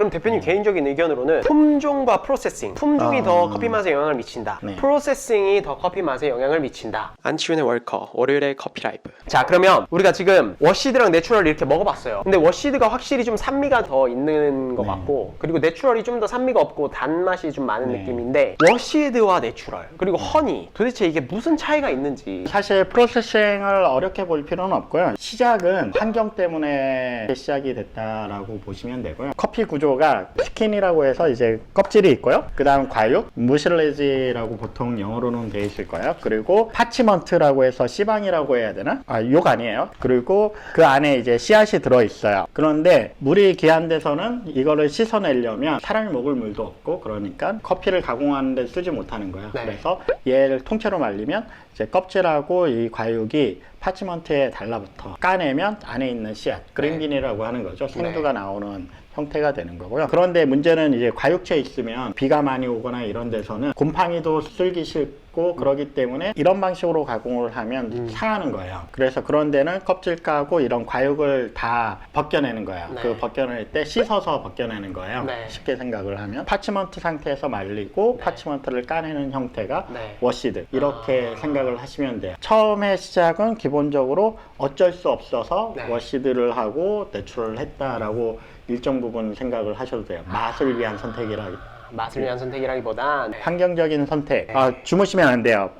그럼 대표님 개인적인 의견으로는 품종과 프로세싱, 품종이 더 커피 맛에 영향을 미친다, 네. 프로세싱이 더 커피 맛에 영향을 미친다. 안치훈의 월커, 월요일의 커피 라이브. 자, 그러면 우리가 지금 워시드랑 내추럴 이렇게 먹어봤어요. 근데 워시드가 확실히 좀 산미가 더 있는 것 같고, 그리고 내추럴이 좀 더 산미가 없고 단맛이 좀 많은 느낌인데, 워시드와 내추럴 그리고 허니, 도대체 이게 무슨 차이가 있는지. 사실 프로세싱을 어렵게 볼 필요는 없고요. 시작은 환경 때문에 시작이 됐다라고 보시면 되고요. 커피 구조가 스킨이라고 해서 이제 껍질이 있고요. 그 다음 과육, 무실레지라고 보통 영어로는 돼 있을 거예요. 그리고 파치먼트라고 해서 씨방이라고 해야 되나? 욕 아니에요. 그리고 그 안에 이제 씨앗이 들어있어요. 그런데 물이 귀한 데서는 이거를 씻어내려면 사람이 먹을 물도 없고, 그러니까 커피를 가공하는 데 쓰지 못하는 거예요. 네. 그래서 얘를 통째로 말리면 이제 껍질하고 이 과육이 파치먼트에 달라붙어 까내면 안에 있는 씨앗, 그린빈이라고 하는 거죠. 생두가 나오는 형태가 되는 거고요. 그런데 문제는 이제 과육체 있으면 비가 많이 오거나 이런 데서는 곰팡이도 쓸기 싫고 그러기 때문에 이런 방식으로 가공을 하면 상하는 거예요. 그래서 그런 데는 껍질 까고 이런 과육을 다 벗겨내는 거예요. 네. 그 벗겨낼 때 씻어서 벗겨내는 거예요. 네. 쉽게 생각을 하면 파치먼트 상태에서 말리고 파치먼트를 까내는 형태가 워시드, 이렇게 생각을 하시면 돼요. 처음에 시작은 기본적으로 어쩔 수 없어서 워시드를 하고 내추럴을 했다라고 일정 부분 생각을 하셔도 돼요. 맛을 위한 선택이라. 맛을 위한 선택이라기보단 환경적인 선택. 주무시면 안 돼요.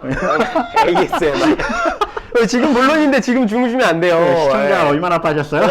ASMR. 지금 물론인데 지금 주무시면 안 돼요. 시청자 얼마나 빠졌어요?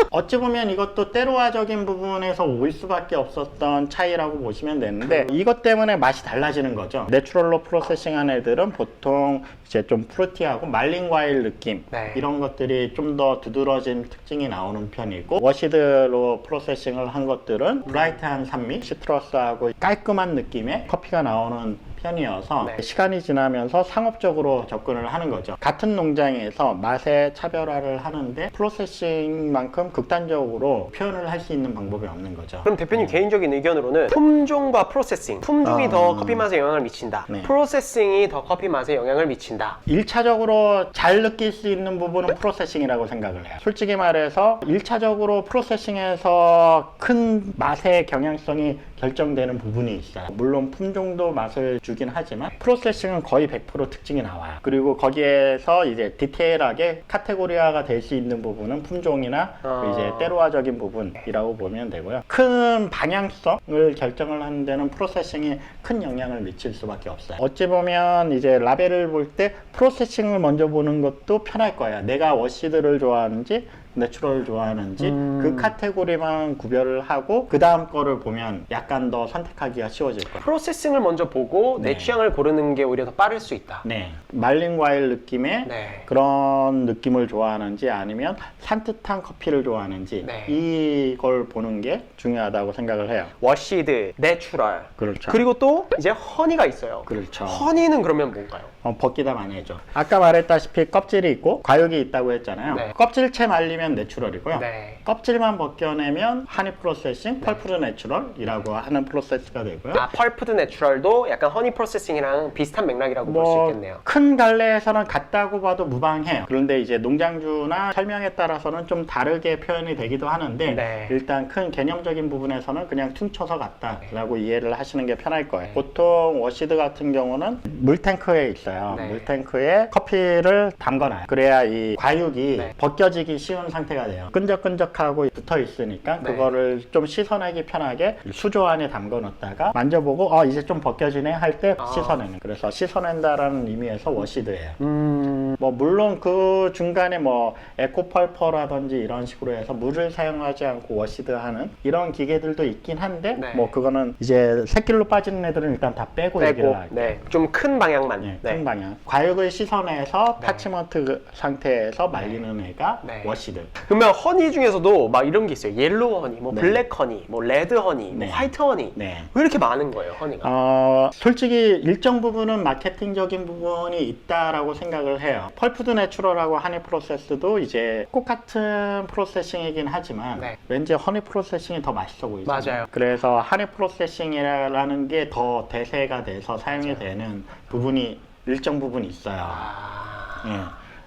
어찌 보면 이것도 때로화적인 부분에서 올 수밖에 없었던 차이라고 보시면 되는데, 이것 때문에 맛이 달라지는 거죠. 내추럴로 프로세싱한 애들은 보통 이제 좀 프루티하고 말린 과일 느낌, 이런 것들이 좀 더 두드러진 특징이 나오는 편이고, 워시드로 프로세싱을 한 것들은 브라이트한 산미, 시트러스하고 깔끔한 느낌의 커피가 나오는 편이어서 시간이 지나면서 상업적으로 접근을 하는 거죠. 같은 농장에서 맛의 차별화를 하는데 프로세싱만큼 극단적으로 표현을 할 수 있는 방법이 없는 거죠. 그럼 대표님 개인적인 의견으로는 품종과 프로세싱, 품종이 더 커피 맛에 영향을 미친다, 프로세싱이 더 커피 맛에 영향을 미친다. 1차적으로 잘 느낄 수 있는 부분은 프로세싱이라고 생각을 해요. 솔직히 말해서 1차적으로 프로세싱에서 큰 맛의 경향성이 결정되는 부분이 있어요. 물론 품종도 맛을 주긴 하지만 프로세싱은 거의 100% 특징이 나와요. 그리고 거기에서 이제 디테일하게 카테고리화가 될 수 있는 부분은 품종이나 이제 때로화적인 부분이라고 보면 되고요. 큰 방향성을 결정을 하는 데는 프로세싱이 큰 영향을 미칠 수밖에 없어요. 어찌 보면 이제 라벨을 볼 때 프로세싱을 먼저 보는 것도 편할 거예요. 내가 워시드를 좋아하는지 내추럴을 좋아하는지 그 카테고리만 구별을 하고 그 다음 거를 보면 약간 더 선택하기가 쉬워질 거예요. 프로세싱을 먼저 보고 내 취향을 고르는 게 오히려 더 빠를 수 있다. 말린 과일 느낌의 그런 느낌을 좋아하는지 아니면 산뜻한 커피를 좋아하는지 이걸 보는 게 중요하다고 생각을 해요. 워시드, 내추럴, 그렇죠. 그리고 또 이제 허니가 있어요. 그렇죠. 허니는 그러면 뭔가요? 벗기다 많이 해줘. 아까 말했다시피 껍질이 있고 과육이 있다고 했잖아요. 껍질채 말리면 내추럴이고요. 껍질만 벗겨내면 하니 프로세싱, 펄프드 내추럴이라고 하는 프로세스가 되고요. 펄프드 내추럴도 약간 허니 프로세싱이랑 비슷한 맥락이라고 볼 수 있겠네요. 큰 갈래에서는 같다고 봐도 무방해요. 그런데 이제 농장주나 설명에 따라서는 좀 다르게 표현이 되기도 하는데 일단 큰 개념적인 부분에서는 그냥 퉁쳐서 같다라고 이해를 하시는 게 편할 거예요. 보통 워시드 같은 경우는 물탱크에 있어요. 물탱크에 커피를 담궈놔요. 그래야 이 과육이 벗겨지기 쉬운 상태가 돼요. 끈적끈적하고 붙어 있으니까 그거를 좀 씻어내기 편하게 수조 안에 담궈 놓다가 만져보고 이제 좀 벗겨지네 할 때 씻어내는. 그래서 씻어낸다라는 의미에서 워시드예요. 뭐 물론 그 중간에 뭐 에코펄퍼라든지 이런 식으로 해서 물을 사용하지 않고 워시드하는 이런 기계들도 있긴 한데 뭐 그거는 이제 새끼로 빠지는 애들은 일단 다 빼고 얘기를 할게요. 좀 큰 방향만. 큰 방향. 과육을 씻어내서 파치먼트 상태에서 말리는 애가 워시드. 그러면 허니 중에서도 막 이런 게 있어요. 옐로우 허니, 뭐 블랙 허니, 뭐 레드 허니, 뭐 화이트 허니. 왜 이렇게 많은 거예요, 허니가? 솔직히 일정 부분은 마케팅적인 부분이 있다라고 생각을 해요. 펄프드 내추럴하고 하니 프로세스도 이제 똑같은 프로세싱이긴 하지만 왠지 허니 프로세싱이 더 맛있어 보이죠. 맞아요. 그래서 하니 프로세싱이라는 게 더 대세가 돼서 사용이 되는 부분이 일정 부분 있어요.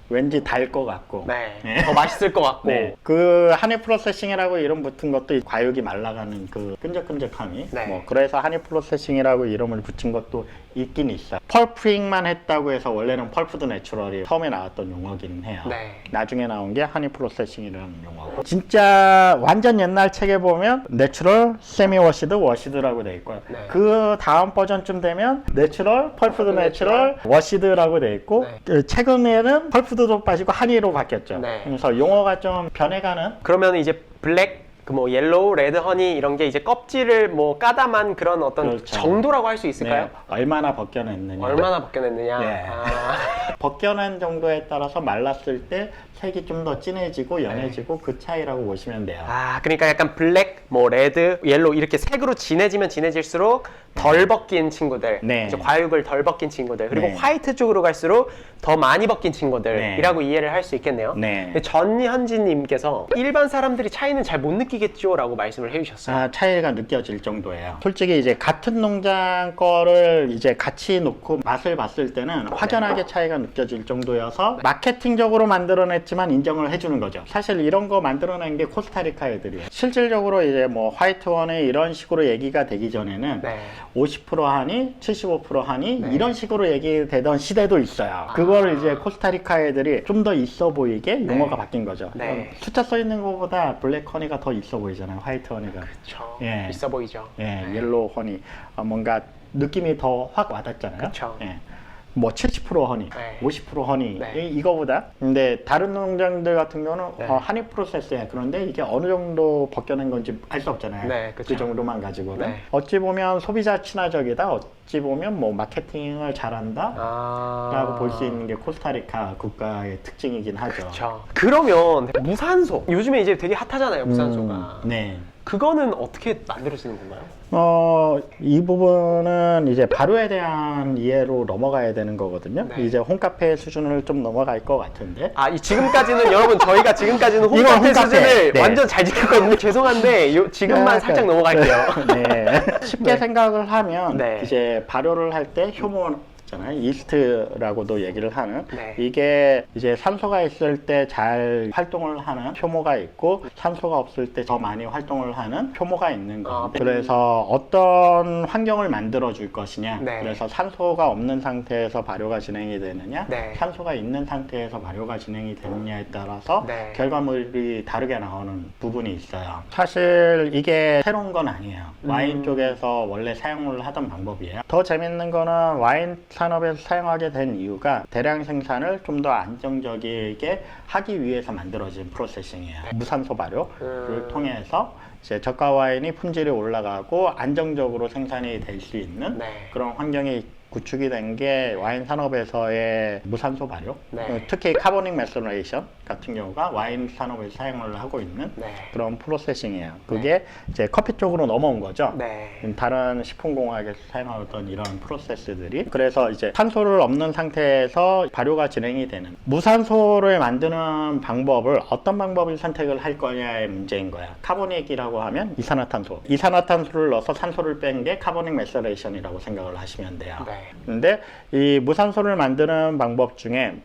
왠지 달 것 같고 네. 네. 더 맛있을 것 같고. 네. 그 하니 프로세싱이라고 이름 붙은 것도 과육이 말라가는 그 끈적끈적함이 네. 뭐 그래서 하니 프로세싱이라고 이름을 붙인 것도 있긴 있어요. 펄프링만 했다고 해서 원래는 펄프드 내추럴이 처음에 나왔던 용어긴 해요. 네. 나중에 나온 게 하니 프로세싱이라는 용어고 진짜 완전 옛날 책에 보면 내추럴, 세미 워시드, 워시드라고 돼 있고요. 네. 그 다음 버전쯤 되면 내추럴, 펄프드 내추럴, 워시드라고 돼 있고 네. 그 최근에는 펄프드도 빠지고 하니로 바뀌었죠. 네. 그래서 용어가 좀 변해가는 그러면 이제 블랙, 그 뭐 옐로우, 레드 허니 이런 게 이제 껍질을 뭐 까담한 그런 어떤 그렇죠. 정도라고 할 수 있을까요? 네, 얼마나 벗겨냈느냐. 얼마나 벗겨냈느냐. 네. 아. 벗겨낸 정도에 따라서 말랐을 때 색이 좀 더 진해지고 연해지고 그 차이라고 보시면 돼요. 아, 그러니까 약간 블랙, 뭐 레드, 옐로우 이렇게 색으로 진해지면 진해질수록 덜 벗긴 친구들, 네. 이제 과육을 덜 벗긴 친구들, 그리고 네. 화이트 쪽으로 갈수록 더 많이 벗긴 친구들이라고 네. 이해를 할 수 있겠네요. 네. 전현진님께서 일반 사람들이 차이는 잘 못 느끼겠죠라고 말씀을 해주셨어요. 아, 차이가 느껴질 정도예요. 솔직히 이제 같은 농장 거를 이제 같이 놓고 맛을 봤을 때는 확연하게 차이가 느껴질 정도여서 마케팅적으로 만들어냈지만 인정을 해주는 거죠. 사실 이런 거 만들어낸 게 코스타리카 애들이에요. 실질적으로 이제 뭐 화이트원에 이런 식으로 얘기가 되기 전에는 네. 50% 하니, 75% 하니 네. 이런 식으로 얘기되던 시대도 있어요. 그거를 이제 코스타리카 애들이 좀 더 있어 보이게 용어가 네. 바뀐 거죠. 네. 숫자 써 있는 것보다 블랙 허니가 더 있어 보이잖아요. 화이트 허니가. 그렇죠. 예. 있어 보이죠. 예, 네. 옐로우 허니 뭔가 느낌이 더 확 와닿잖아요. 그쵸. 예. 뭐 70% 허니, 네. 50% 허니 네. 이거보다 근데 다른 농장들 같은 경우는 네. 하니 프로세스야. 그런데 이게 어느 정도 벗겨낸 건지 알 수 없잖아요. 네, 그쵸. 그 정도만 가지고는 네. 어찌 보면 소비자 친화적이다. 어찌 보면 뭐 마케팅을 잘한다. 아... 라고 볼 수 있는 게 코스타리카 국가의 특징이긴 하죠. 그렇죠. 그러면 무산소 요즘에 이제 되게 핫하잖아요, 무산소가. 네. 그거는 어떻게 만들어지는 건가요? 이 부분은 이제 발효에 대한 이해로 넘어가야 되는 거거든요. 네. 이제 홈카페 수준을 좀 넘어갈 것 같은데. 지금까지는 여러분 저희가 지금까지는 이건 홈카페 홈카페. 수준을 네. 완전 잘 지켰거든요. 죄송한데 지금만 약간, 살짝 넘어갈게요. 네. 쉽게 네. 생각을 하면 네. 이제 발효를 할 때 효모 있잖아요. 이스트라고도 얘기를 하는 네. 이게 이제 산소가 있을 때 잘 활동을 하는 효모가 있고 산소가 없을 때 더 많이 활동을 하는 효모가 있는 건데 그래서 어떤 환경을 만들어 줄 것이냐 네. 그래서 산소가 없는 상태에서 발효가 진행이 되느냐 네. 산소가 있는 상태에서 발효가 진행이 되느냐에 따라서 네. 결과물이 다르게 나오는 부분이 있어요. 사실 이게 새로운 건 아니에요. 와인 쪽에서 원래 사용을 하던 방법이에요. 더 재밌는 거는 와인 산업에서 사용하게 된 이유가 대량 생산을 좀 더 안정적이게 하기 위해서 만들어진 프로세싱이에요. 무산소 발효를 통해서 이제 저가 와인이 품질이 올라가고 안정적으로 생산이 될 수 있는 네. 그런 환경이 구축이 된 게 와인 산업에서의 무산소 발효, 네. 특히 카보닉 메서레이션 같은 경우가 와인 산업에 사용을 하고 있는 네. 그런 프로세싱이에요. 그게 이제 커피 쪽으로 넘어온 거죠. 네. 다른 식품공학에서 사용하던 이런 프로세스들이 그래서 이제 산소를 없는 상태에서 발효가 진행이 되는 무산소를 만드는 방법을 어떤 방법을 선택을 할 거냐의 문제인 거야. 카보닉이라고 하면 이산화탄소를 넣어서 산소를 뺀 게 카보닉 메서레이션이라고 생각을 하시면 돼요. 네. 근데 이 무산소를 만드는 방법 중에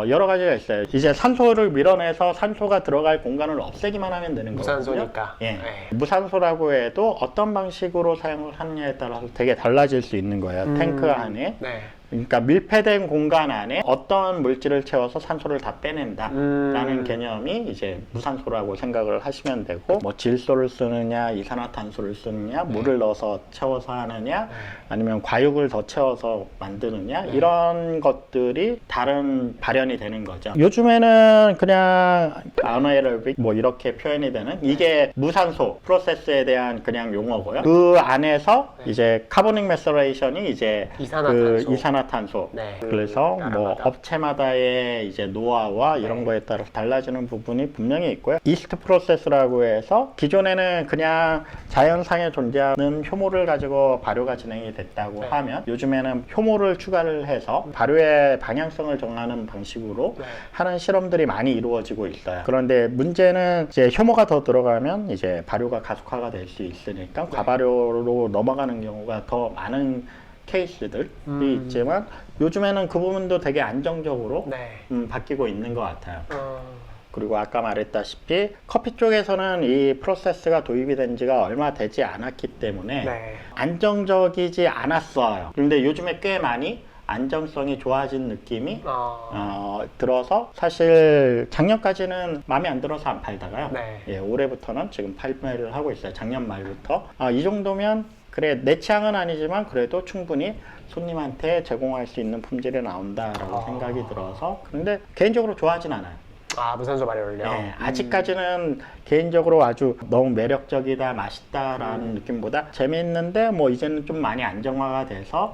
여러 가지가 있어요. 이제 산소를 밀어내서 산소가 들어갈 공간을 없애기만 하면 되는 거거든요. 무산소니까. 예. 네. 무산소라고 해도 어떤 방식으로 사용을 하느냐에 따라서 되게 달라질 수 있는 거예요. 탱크 안에. 네. 그러니까 밀폐된 공간 안에 어떤 물질을 채워서 산소를 다 빼낸다 라는 개념이 이제 무산소라고 생각을 하시면 되고 뭐 질소를 쓰느냐 이산화탄소를 쓰느냐 물을 넣어서 채워서 하느냐 아니면 과육을 더 채워서 만드느냐 이런 것들이 다른 발현이 되는 거죠. 요즘에는 그냥 아나에로빅 뭐 이렇게 표현이 되는 이게 무산소 프로세스에 대한 그냥 용어고요. 그 안에서 이제 카보닉 메서레이션이 이제 이산화탄소. 네. 그래서 뭐 나라마다. 업체마다의 이제 노하우와 이런 네. 거에 따라서 달라지는 부분이 분명히 있고요. 이스트 프로세스라고 해서 기존에는 그냥 자연상에 존재하는 효모를 가지고 발효가 진행이 됐다고 네. 하면 요즘에는 효모를 추가를 해서 발효의 방향성을 정하는 방식으로 네. 하는 실험들이 많이 이루어지고 있어요. 그런데 문제는 이제 효모가 더 들어가면 이제 발효가 가속화가 될 수 있으니까 과발효로 넘어가는 경우가 더 많은 케이스들이 있지만 요즘에는 그 부분도 되게 안정적으로 네. 바뀌고 있는 것 같아요. 그리고 아까 말했다시피 커피 쪽에서는 이 프로세스가 도입이 된 지가 얼마 되지 않았기 때문에 네. 안정적이지 않았어요. 그런데 요즘에 꽤 많이 안정성이 좋아진 느낌이 들어서 사실 작년까지는 마음에 안 들어서 안 팔다가요. 네. 예, 올해부터는 지금 판매를 하고 있어요. 작년 말부터. 이 정도면 그래 내 취향은 아니지만 그래도 충분히 손님한테 제공할 수 있는 품질이 나온다라고 생각이 들어서 근데 개인적으로 좋아하진 않아요. 무산소 발효를요? 네, 아직까지는 개인적으로 아주 너무 매력적이다, 맛있다라는 느낌보다 재미있는데 뭐 이제는 좀 많이 안정화가 돼서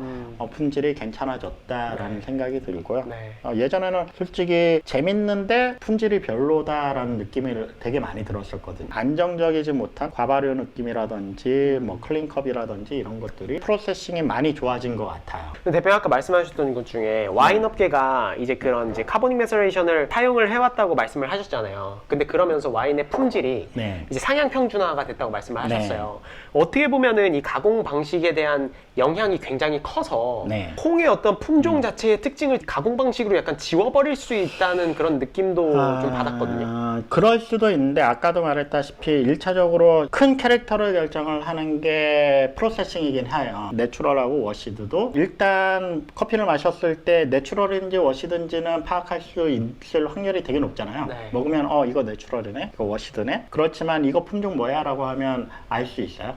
품질이 괜찮아졌다라는 생각이 들고요. 네. 예전에는 솔직히 재밌는데 품질이 별로다라는 느낌이 되게 많이 들었었거든요. 안정적이지 못한 과발효 느낌이라든지 뭐 클린컵이라든지 이런 것들이 프로세싱이 많이 좋아진 것 같아요. 대표님 아까 말씀하셨던 것 중에 와인 업계가 이제 그런 이제 카보닉 매서레이션을 사용을 해왔다고 말씀을 하셨잖아요. 근데 그러면서 와인의 품질이 네. 이제 상향 평준화가 됐다고 말씀을 네. 하셨어요. 어떻게 보면은 이 가공 방식에 대한 영향이 굉장히 커서 네. 콩의 어떤 품종 자체의 특징을 가공 방식으로 약간 지워버릴 수 있다는 그런 느낌도 좀 받았거든요. 그럴 수도 있는데 아까도 말했다시피 1차적으로 큰 캐릭터를 결정을 하는 게 프로세싱이긴 해요. 내추럴하고 워시드도 일단 커피를 마셨을 때 내추럴인지 워시드인지는 파악할 수 있을 확률이 되게 높잖아요. 네. 먹으면 이거 내추럴이네, 이거 워시드네. 그렇지만 이거 품종 뭐야? 라고 하면 알 수 있어요.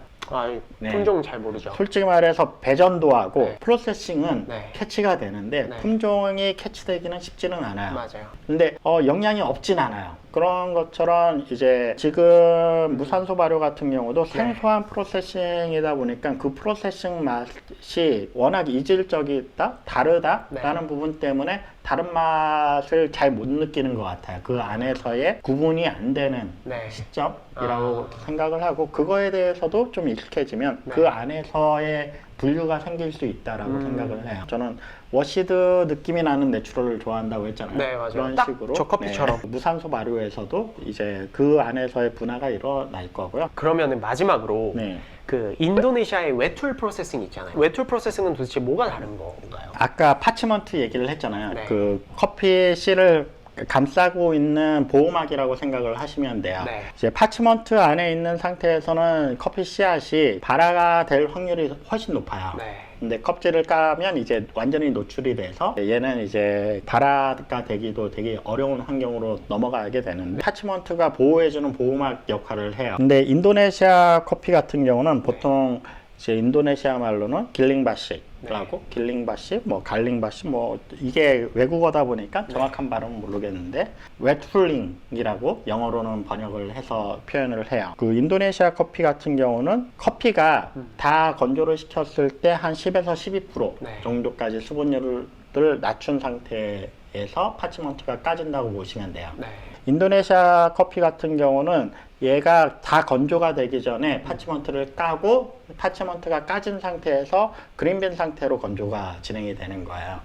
네. 품종 잘 모르죠. 솔직히 말해서 배전도하고 네. 프로세싱은 네. 캐치가 되는데 네. 품종이 캐치되기는 쉽지는 않아요. 맞아요. 근데 영향이 없진 않아요. 그런 것처럼 이제 지금 무산소 발효 같은 경우도 생소한 프로세싱이다 보니까 그 프로세싱 맛이 워낙 이질적이다, 다르다라는 부분 때문에 다른 맛을 잘 못 느끼는 것 같아요. 그 안에서의 구분이 안 되는 시점이라고 생각을 하고 그거에 대해서도 좀 익숙해지면 그 안에서의 분류가 생길 수 있다라고 생각을 해요. 저는 워시드 느낌이 나는 내추럴을 좋아한다고 했잖아요. 네, 맞아요. 그런 딱 식으로 저 커피처럼. 무산소 발효에서도 이제 그 안에서의 분화가 일어날 거고요. 그러면은 마지막으로 네. 그 인도네시아의 웨툴 프로세싱 있잖아요. 웨툴 프로세싱은 도대체 뭐가 다른 건가요? 아까 파치먼트 얘기를 했잖아요. 네. 그 커피 씨를 감싸고 있는 보호막이라고 생각을 하시면 돼요. 네. 이제 파치먼트 안에 있는 상태에서는 커피 씨앗이 발화가 될 확률이 훨씬 높아요. 네. 근데 껍질을 까면 이제 완전히 노출이 돼서 얘는 이제 발화가 되기도 되게 어려운 환경으로 넘어가게 되는데 파치먼트가 보호해주는 보호막 역할을 해요. 근데 인도네시아 커피 같은 경우는 보통 이제 인도네시아 말로는 길링바시라고 길링바시, 뭐 갈링바시, 뭐 이게 외국어다 보니까 정확한 발음은 모르겠는데 웨툴링이라고 영어로는 번역을 해서 표현을 해요. 그 인도네시아 커피 같은 경우는 커피가 다 건조를 시켰을 때 한 10에서 12% 정도까지 수분율을 낮춘 상태에서 파치먼트가 까진다고 보시면 돼요. 인도네시아 커피 같은 경우는 얘가 다 건조가 되기 전에 파치먼트를 까고 파치먼트가 까진 상태에서 그린빈 상태로 건조가 진행이 되는 거예요.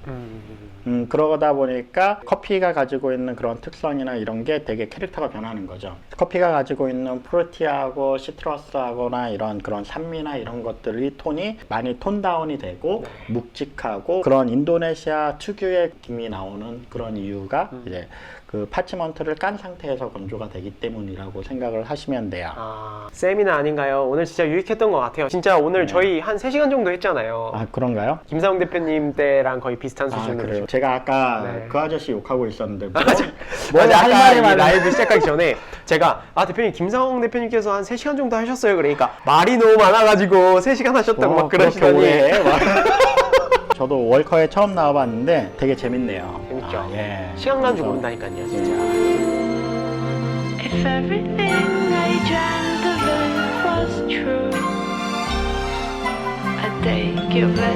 그러다 보니까 커피가 가지고 있는 그런 특성이나 이런 게 되게 캐릭터가 변하는 거죠. 커피가 가지고 있는 프루티하고 시트러스하거나 이런 그런 산미나 이런 것들이 톤이 많이 톤 다운이 되고 묵직하고 그런 인도네시아 특유의 느낌이 나오는 그런 이유가 이제 그 파치먼트를 깐 상태에서 건조가 되기 때문이라고 생각을 하시면 돼요. 세미나 아닌가요? 오늘 진짜 유익했던 것 같아요. 진짜 오늘 저희 한 3시간 정도 했잖아요. 그런가요? 김상훈 대표님 때랑 거의 비슷한 수준으로. 그래요? 제가 아까 그 아저씨 욕하고 있었는데 맞아, 할 말이 많아요. 라이브 시작하기 전에 제가 대표님 김상훈 대표님께서 한 3시간 정도 하셨어요. 그러니까 말이 너무 많아가지고 3시간 하셨다고 막 그러시더니 저도 월커에 처음 나와봤는데 되게 재밌네요. 재밌죠? 예. 시간 가는 줄 모른다니까요, 진짜. If everything I dreamt of it was true, I'd take your